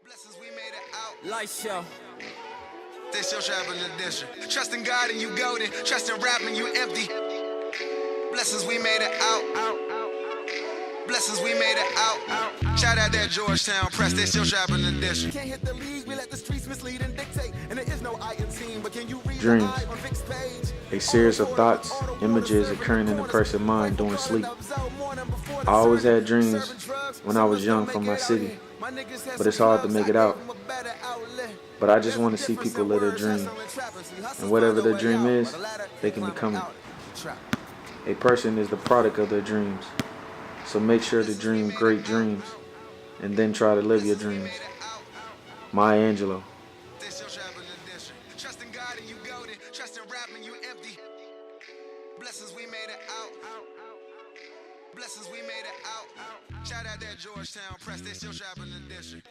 Blessings, we made it out. Light show. They still trapping the district. Trust in God and you golden. Trust in rapping, you empty. Blessings, we made it out. Blessings, we made it out. Shout out that Georgetown press. They still trapping the district. Can't hit the league, we let the streets mislead and dictate. And there is no I in team, but can you read Dreams. the I on Vic's page? A series of thoughts, images occurring in a person's mind during sleep. I always had dreams when I was young from my city, but it's hard to make it out. But I just want to see people live their dream. And whatever their dream is, they can become it. A person is the product of their dreams. So make sure to dream great dreams and then try to live your dreams. Maya Angelou. They still trapping the district. Trust in God and you golden. Trust in rapping, you empty. Blessings, we made it out. Blessings, we made it out. Shout out that Georgetown press. They still trapping the district.